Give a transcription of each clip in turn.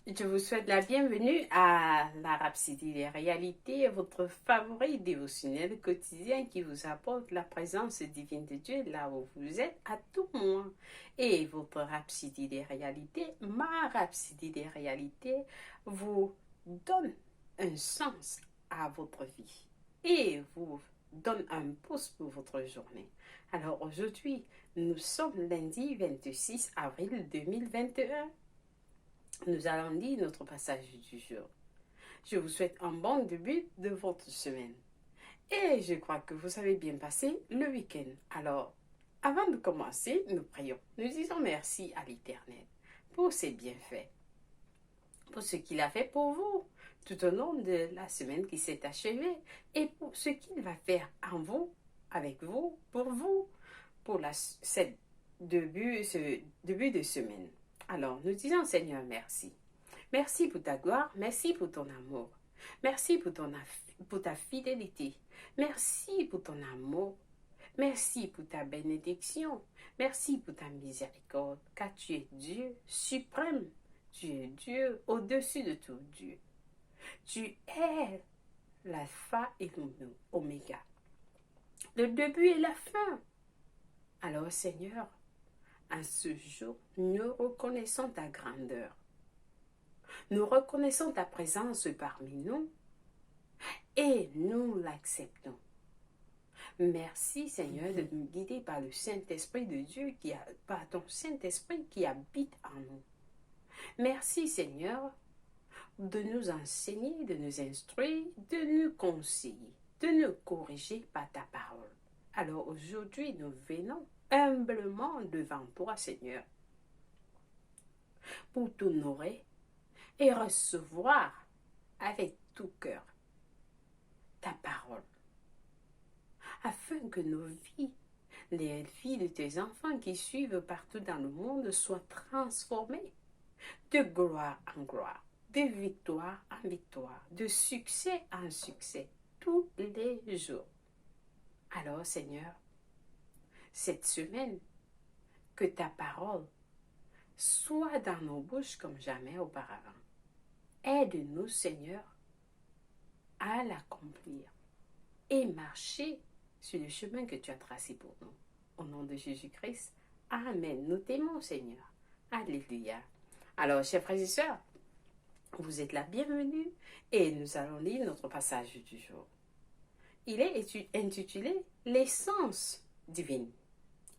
Je vous souhaite la bienvenue à la Rhapsodie des réalités, votre favori dévotionnel quotidien qui vous apporte la présence divine de Dieu là où vous êtes à tout moment. Et votre Rhapsodie des réalités, ma Rhapsodie des réalités, vous donne un sens à votre vie et vous donne un pouce pour votre journée. Alors aujourd'hui, nous sommes lundi 26 avril 2021. Nous allons lire notre passage du jour. Je vous souhaite un bon début de votre semaine. Et je crois que vous avez bien passé le week-end. Alors, avant de commencer, nous prions. Nous disons merci à l'Éternel pour ses bienfaits, pour ce qu'il a fait pour vous tout au long de la semaine qui s'est achevée et pour ce qu'il va faire en vous, avec vous, pour ce début de semaine. Alors, nous disons Seigneur, merci. Merci pour ta gloire, merci pour ton amour. Merci pour ta fidélité. Merci pour ton amour. Merci pour ta bénédiction. Merci pour ta miséricorde, car tu es Dieu suprême. Tu es Dieu au-dessus de tout Dieu. Tu es l'alpha et l'oméga, le début et la fin. Alors Seigneur, à ce jour, nous reconnaissons ta grandeur. Nous reconnaissons ta présence parmi nous et nous l'acceptons. Merci Seigneur de nous guider par le Saint-Esprit de Dieu, par ton Saint-Esprit qui habite en nous. Merci Seigneur de nous enseigner, de nous instruire, de nous conseiller, de nous corriger par ta parole. Alors aujourd'hui, nous venons humblement devant toi Seigneur pour t'honorer et recevoir avec tout cœur ta parole, afin que nos vies, les vies de tes enfants qui suivent partout dans le monde, soient transformées de gloire en gloire, de victoire en victoire, de succès en succès, tous les jours. Alors Seigneur, cette semaine, que ta parole soit dans nos bouches comme jamais auparavant. Aide-nous, Seigneur, à l'accomplir et marcher sur le chemin que tu as tracé pour nous. Au nom de Jésus-Christ, Amen. Nous t'aimons, Seigneur. Alléluia. Alors, chers frères et sœurs, vous êtes la bienvenue et nous allons lire notre passage du jour. Il est intitulé « L'essence divine ».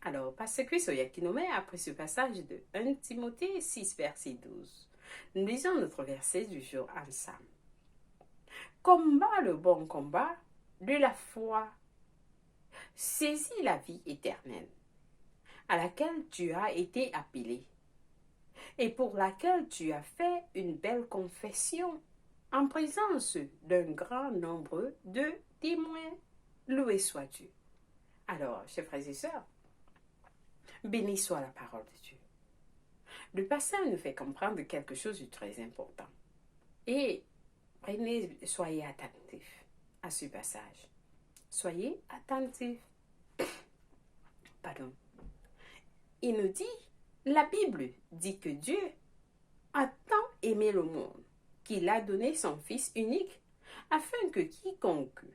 Alors, Pasteur Chris Oyakinome, après ce passage de 1 Timothée 6, verset 12, nous lisons notre verset du jour ensemble. Combat le bon combat de la foi. Saisis la vie éternelle, à laquelle tu as été appelé, et pour laquelle tu as fait une belle confession en présence d'un grand nombre de témoins. Loué soit Dieu. Alors, chers frères et sœurs, béni soit la parole de Dieu. Le passage nous fait comprendre quelque chose de très important. Et soyez attentifs à ce passage. Soyez attentifs. Pardon. Il nous dit, la Bible dit que Dieu a tant aimé le monde qu'il a donné son Fils unique afin que quiconque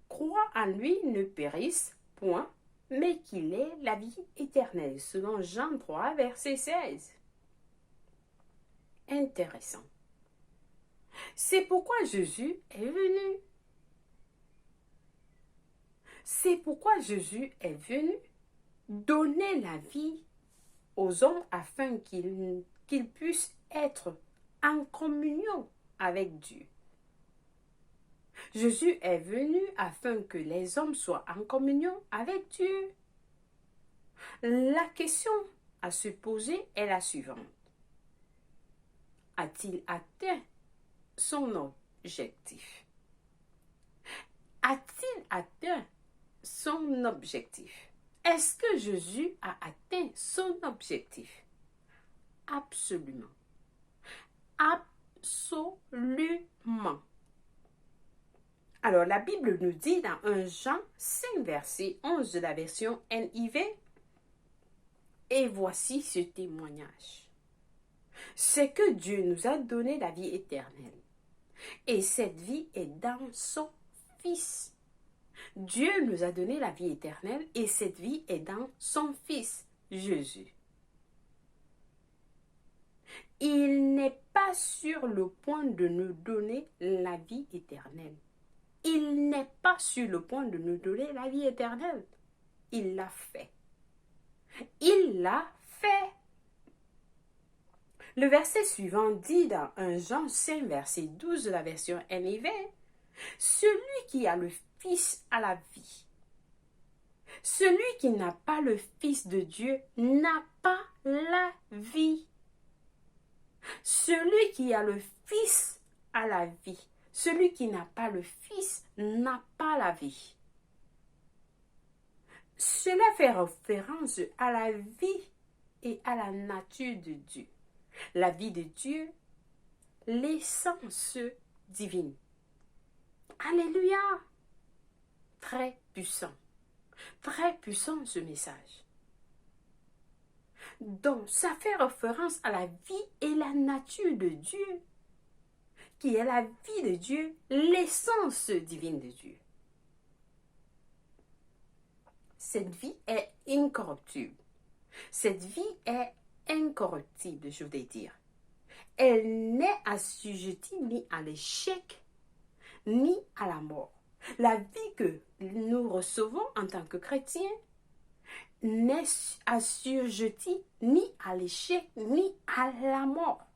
croit en lui ne périsse point, mais qu'il ait la vie éternelle, selon Jean 3, verset 16. Intéressant. C'est pourquoi Jésus est venu. C'est pourquoi Jésus est venu donner la vie aux hommes afin qu'ils puissent être en communion avec Dieu. Jésus est venu afin que les hommes soient en communion avec Dieu. La question à se poser est la suivante. A-t-il atteint son objectif? A-t-il atteint son objectif? Est-ce que Jésus a atteint son objectif? Absolument. Absolument. Alors, la Bible nous dit dans 1 Jean 5, verset 11 de la version NIV, et voici ce témoignage. c'est que Dieu nous a donné la vie éternelle. Et cette vie est dans son Fils. Dieu nous a donné la vie éternelle et cette vie est dans son Fils, Jésus. Il n'est pas sur le point de nous donner la vie éternelle. Il n'est pas sur le point de nous donner la vie éternelle. Il l'a fait. Il l'a fait. Le verset suivant dit dans 1 Jean 5, verset 12 de la version NIV, « Celui qui a le Fils a la vie. Celui qui n'a pas le Fils de Dieu n'a pas la vie. Celui qui a le Fils a la vie. Celui qui n'a pas le Fils n'a pas la vie. » Cela fait référence à la vie et à la nature de Dieu. La vie de Dieu, l'essence divine. Alléluia! Très puissant ce message. Donc, ça fait référence à la vie et la nature de Dieu, qui est la vie de Dieu, l'essence divine de Dieu. Cette vie est incorruptible. Cette vie est incorruptible, je voudrais dire. Elle n'est assujettie ni à l'échec, ni à la mort. La vie que nous recevons en tant que chrétiens n'est assujettie ni à l'échec, ni à la mort.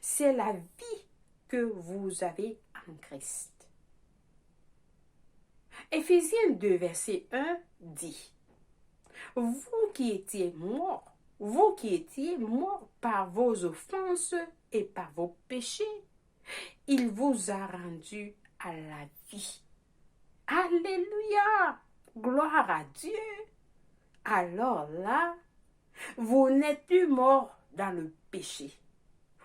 C'est la vie que vous avez en Christ. Éphésiens 2, verset 1 dit, « Vous qui étiez morts par vos offenses et par vos péchés, il vous a rendus à la vie. » Alléluia! Gloire à Dieu! Alors là, vous n'êtes plus morts dans le péché.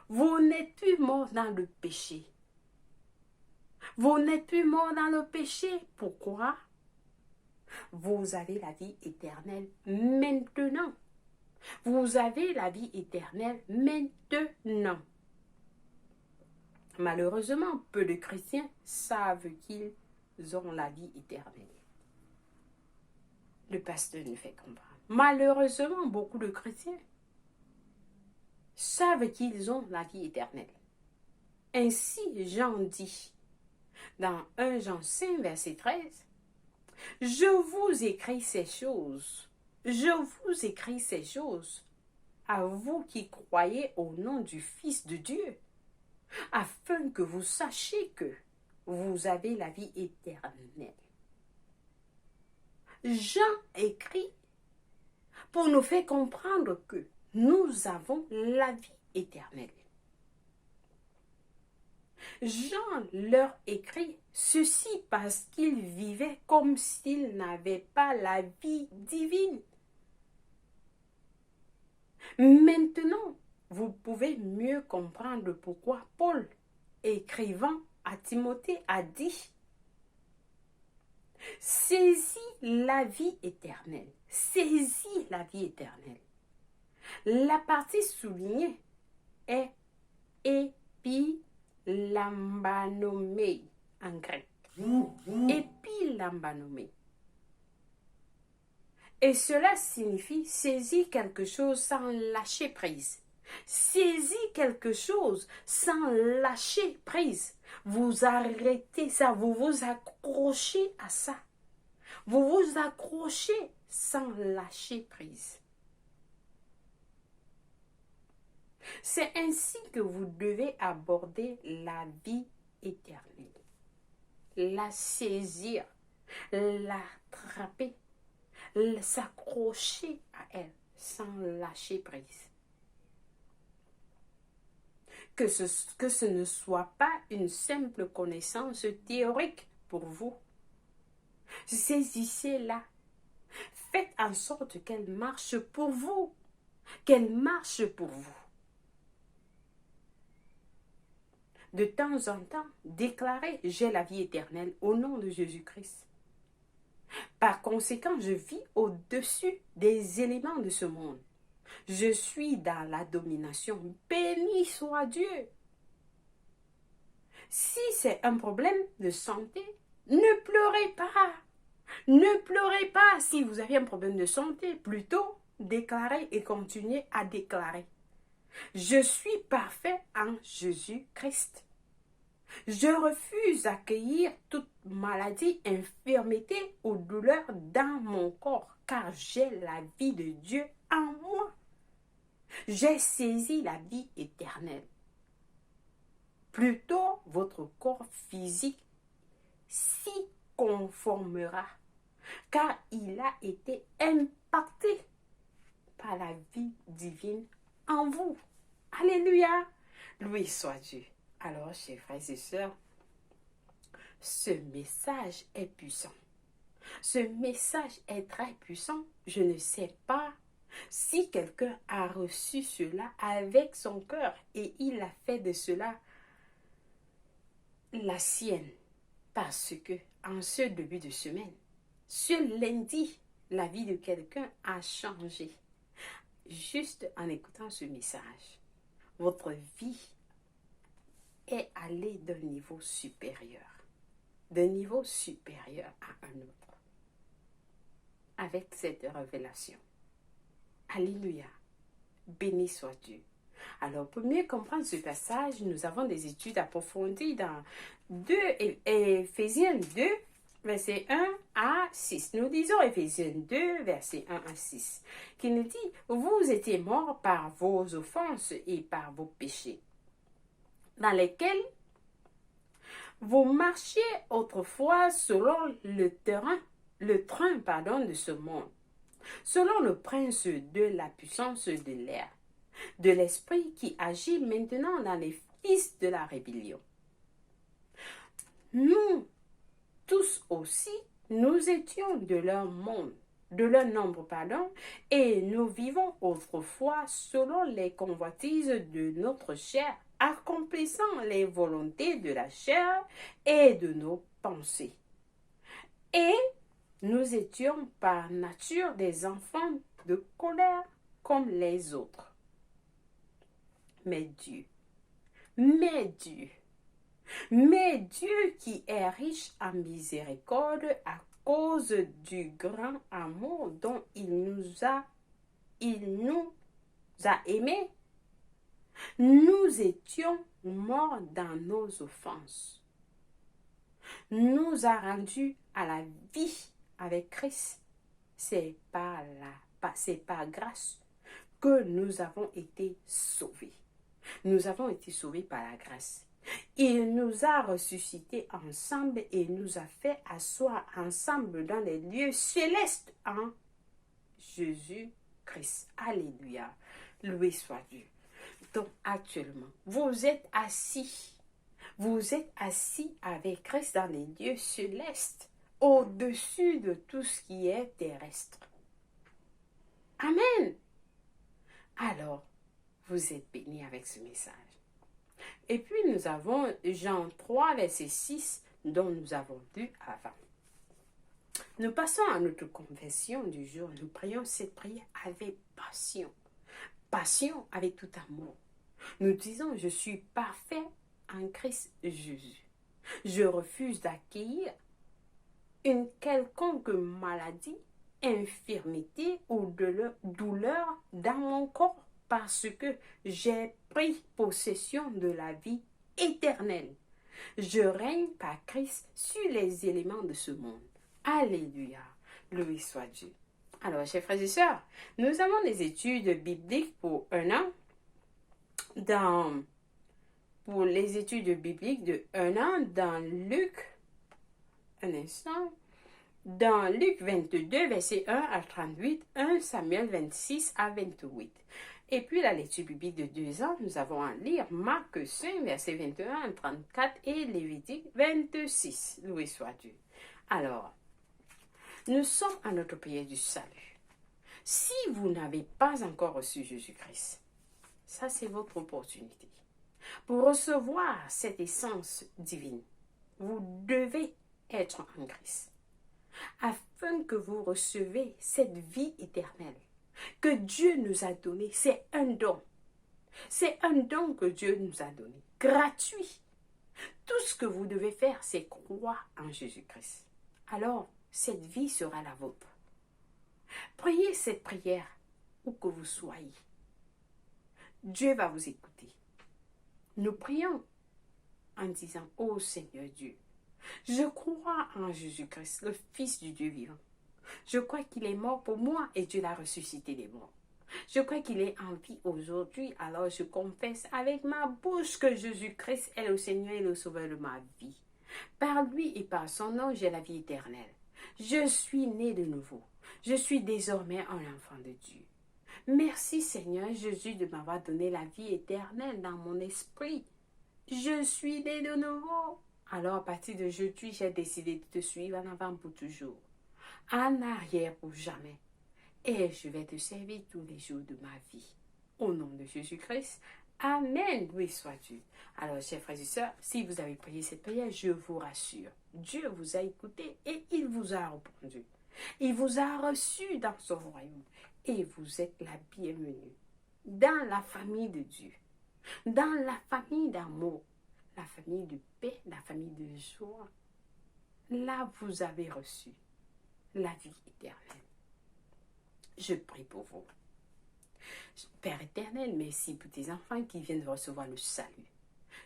Vous n'êtes plus morts dans le péché. Vous n'êtes plus morts dans le péché. Pourquoi? Vous avez la vie éternelle maintenant. Vous avez la vie éternelle maintenant. Malheureusement, peu de chrétiens savent qu'ils ont la vie éternelle. Le pasteur nous fait comprendre. Malheureusement, beaucoup de chrétiens savent qu'ils ont la vie éternelle. Ainsi, Jean dit dans 1 Jean 5, verset 13, « Je vous écris ces choses, à vous qui croyez au nom du Fils de Dieu, afin que vous sachiez que vous avez la vie éternelle. » Jean écrit pour nous faire comprendre que nous avons la vie éternelle. Jean leur écrit ceci parce qu'ils vivaient comme s'ils n'avaient pas la vie divine. Maintenant, vous pouvez mieux comprendre pourquoi Paul, écrivant à Timothée, a dit « Saisis la vie éternelle. » Saisis la vie éternelle. La partie soulignée est epilambanomé en grec. Epilambanomé. Et cela signifie saisir quelque chose sans lâcher prise. Saisir quelque chose sans lâcher prise. Vous arrêtez ça, vous vous accrochez à ça. Vous vous accrochez sans lâcher prise. C'est ainsi que vous devez aborder la vie éternelle. La saisir, l'attraper, s'accrocher à elle sans lâcher prise. Que ce ne soit pas une simple connaissance théorique pour vous. Saisissez-la. Faites en sorte qu'elle marche pour vous. Qu'elle marche pour vous. De temps en temps, déclarez « J'ai la vie éternelle au nom de Jésus-Christ ». Par conséquent, je vis au-dessus des éléments de ce monde. Je suis dans la domination. Béni soit Dieu. Si c'est un problème de santé, ne pleurez pas. Ne pleurez pas si vous avez un problème de santé. Plutôt, déclarez et continuez à déclarer. Je suis parfait en Jésus-Christ. Je refuse d'accueillir toute maladie, infirmité ou douleur dans mon corps, car j'ai la vie de Dieu en moi. J'ai saisi la vie éternelle. Plutôt, votre corps physique s'y conformera, car il a été impacté par la vie divine en vous. Alléluia! Loué soit Dieu. Alors, chers frères et sœurs, ce message est puissant. Ce message est très puissant. Je ne sais pas si quelqu'un a reçu cela avec son cœur et il a fait de cela la sienne. Parce que en ce début de semaine, ce lundi, la vie de quelqu'un a changé. Juste en écoutant ce message, votre vie est allée d'un niveau supérieur. D'un niveau supérieur à un autre. Avec cette révélation. Alléluia. Béni soit Dieu. Alors, pour mieux comprendre ce passage, nous avons des études approfondies dans Éphésiens 2, versets 1 à 6. Nous disons Éphésiens 2, versets 1 à 6, qui nous dit, vous étiez morts par vos offenses et par vos péchés, dans lesquels vous marchiez autrefois selon le train de ce monde, selon le prince de la puissance de l'air, de l'esprit qui agit maintenant dans les fils de la rébellion. Nous tous aussi, nous étions de leur nombre, et nous vivons autrefois selon les convoitises de notre chair, accomplissant les volontés de la chair et de nos pensées. Et nous étions par nature des enfants de colère comme les autres. Mais Dieu qui est riche en miséricorde à cause du grand amour dont il nous a aimés, nous étions morts dans nos offenses, nous a rendus à la vie avec Christ. C'est par grâce que nous avons été sauvés. Nous avons été sauvés par la grâce. Il nous a ressuscités ensemble et nous a fait asseoir ensemble dans les lieux célestes en Jésus-Christ. Alléluia. Loué soit Dieu. Donc actuellement, vous êtes assis. Vous êtes assis avec Christ dans les lieux célestes, au-dessus de tout ce qui est terrestre. Amen. Alors, vous êtes bénis avec ce message. Et puis nous avons Jean 3, verset 6, dont nous avons lu avant. Nous passons à notre confession du jour. Nous prions cette prière avec passion. Passion avec tout amour. Nous disons, je suis parfait en Christ Jésus. Je refuse d'accueillir une quelconque maladie, infirmité ou douleur dans mon corps parce que j'ai pris possession de la vie éternelle. Je règne par Christ sur les éléments de ce monde. Alléluia. Loué soit Dieu. Alors, chers frères et sœurs, nous avons des études bibliques pour un an. Pour les études bibliques de un an dans Luc, un instant, dans Luc 22, verset 1 à 38, 1 Samuel 26 à 28. Et puis la lecture biblique de 2 ans, nous avons à lire Marc 5, verset 21 à 34 et Lévitique 26. Loué soit Dieu. Alors, nous sommes à notre prière du salut. Si vous n'avez pas encore reçu Jésus-Christ, ça c'est votre opportunité. Pour recevoir cette essence divine, vous devez être en Christ, afin que vous recevez cette vie éternelle. que Dieu nous a donné. C'est un don. C'est un don que Dieu nous a donné, gratuit. Tout ce que vous devez faire, c'est croire en Jésus-Christ. Alors, cette vie sera la vôtre. Priez cette prière où que vous soyez. Dieu va vous écouter. Nous prions en disant, ô Seigneur Dieu, je crois en Jésus-Christ, le Fils du Dieu vivant. Je crois qu'il est mort pour moi et Dieu l'a ressuscité des morts. Je crois qu'il est en vie aujourd'hui, alors je confesse avec ma bouche que Jésus-Christ est le Seigneur et le Sauveur de ma vie. Par lui et par son nom, j'ai la vie éternelle. Je suis né de nouveau. Je suis désormais un enfant de Dieu. Merci Seigneur Jésus de m'avoir donné la vie éternelle dans mon esprit. Je suis né de nouveau. Alors à partir d'aujourd'hui, j'ai décidé de te suivre en avant pour toujours, en arrière pour jamais. Et je vais te servir tous les jours de ma vie. Au nom de Jésus-Christ, Amen. Oui, soit Dieu. Alors, chers frères et sœurs, si vous avez prié cette prière, je vous rassure, Dieu vous a écouté et il vous a répondu. Il vous a reçu dans son royaume et vous êtes la bienvenue dans la famille de Dieu, dans la famille d'amour, la famille de paix, la famille de joie. Là, vous avez reçu la vie éternelle. Je prie pour vous. Père éternel, merci pour tes enfants qui viennent de recevoir le salut.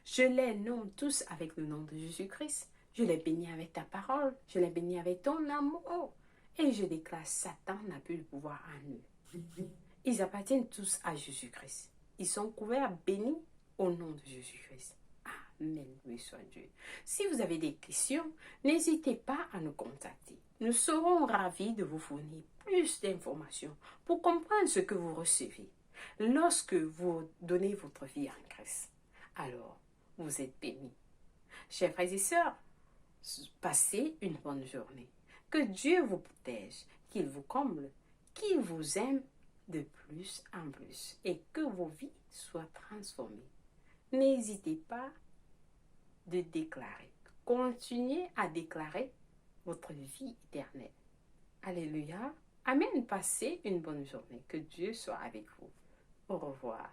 Je les nomme tous avec le nom de Jésus-Christ. Je les bénis avec ta parole. Je les bénis avec ton amour. Et je déclare, Satan n'a plus de pouvoir en eux. Ils appartiennent tous à Jésus-Christ. Ils sont couverts, bénis au nom de Jésus-Christ. Amen, oui soit Dieu. Si vous avez des questions, n'hésitez pas à nous contacter. Nous serons ravis de vous fournir plus d'informations pour comprendre ce que vous recevez lorsque vous donnez votre vie en Christ. Alors, vous êtes bénis. Chers frères et sœurs, passez une bonne journée. Que Dieu vous protège, qu'il vous comble, qu'il vous aime de plus en plus et que vos vies soient transformées. N'hésitez pas de déclarer. Continuez à déclarer votre vie éternelle. Alléluia. Amen. Passez une bonne journée. Que Dieu soit avec vous. Au revoir.